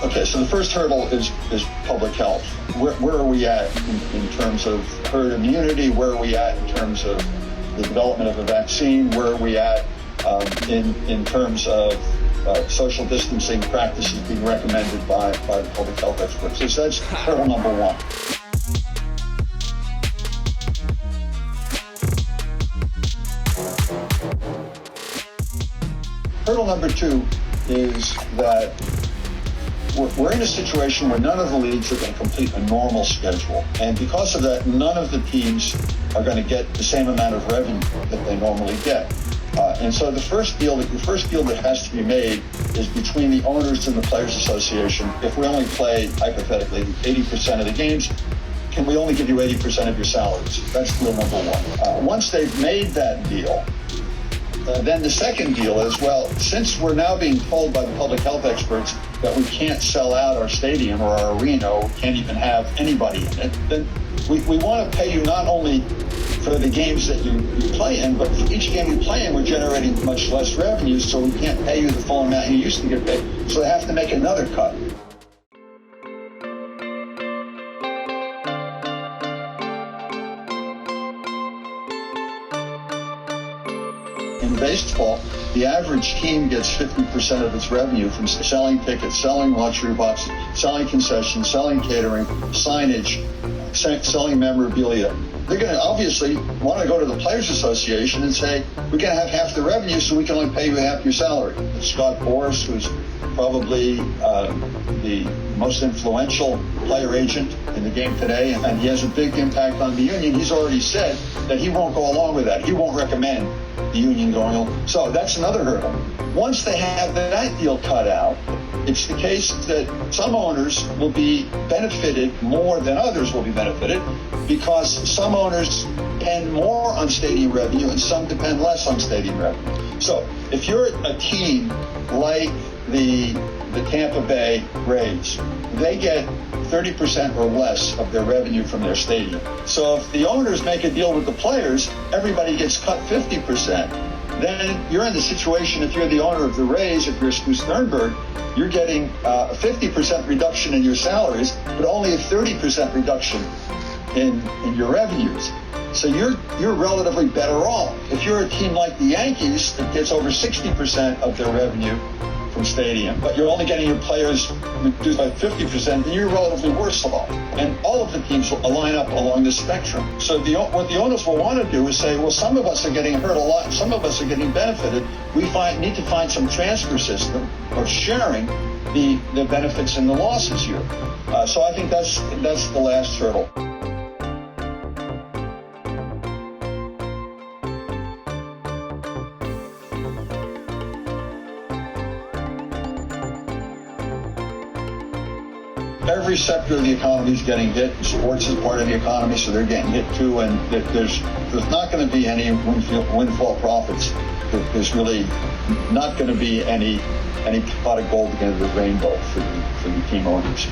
Okay, so the first hurdle is public health. Where are we at in terms of herd immunity? Where are we at in terms of the development of a vaccine? Where are we at in terms of social distancing practices being recommended by the public health experts? So that's hurdle number one. Hurdle number two is that we're in a situation where none of the leagues are going to complete a normal schedule. And because of that, none of the teams are going to get the same amount of revenue that they normally get. And so the first deal that has to be made is between the owners and the Players Association. If we only play, hypothetically, 80% of the games, can we only give you 80% of your salaries? That's deal number one. Once they've made that deal, then the second deal is, well, since we're now being told by the public health experts that we can't sell out our stadium or our arena, or we can't even have anybody in it, then we want to pay you not only for the games that you play in, but for each game you play in, we're generating much less revenue, so we can't pay you the full amount you used to get paid. So they have to make another cut. In baseball, the average team gets 50% of its revenue from selling tickets, selling luxury boxes, selling concessions, selling catering, signage, selling memorabilia. They're going to obviously want to go to the Players Association and say, we're going to have half the revenue, so we can only pay you half your salary. Scott Boras, who's probably the most influential player agent in the game today, and he has a big impact on the union. He's already said that he won't go along with that. He won't recommend the union going along. So that's another hurdle. Once they have that deal cut out, it's the case that some owners will be benefited more than others will be benefited, because some owners depend more on stadium revenue and some depend less on stadium revenue. So if you're a team like the Tampa Bay Rays, they get 30% or less of their revenue from their stadium. So if the owners make a deal with the players, everybody gets cut 50%. Then you're in the situation, if you're the owner of the Rays, if you're Stu Sternberg, you're getting a 50% reduction in your salaries, but only a 30% reduction in your revenues. So you're relatively better off. If you're a team like the Yankees that gets over 60% of their revenue from stadium, but you're only getting your players reduced by 50%, then you're relatively worse off. And all of the teams will line up along this spectrum. So what the owners will want to do is say, well, some of us are getting hurt a lot, some of us are getting benefited. We need to find some transfer system of sharing the benefits and the losses here. So I think that's the last hurdle. Every sector of the economy is getting hit. Sports is part of the economy, so they're getting hit too. And there's not going to be any windfall profits. There's really not going to be any pot of gold at the end of the rainbow for the team owners.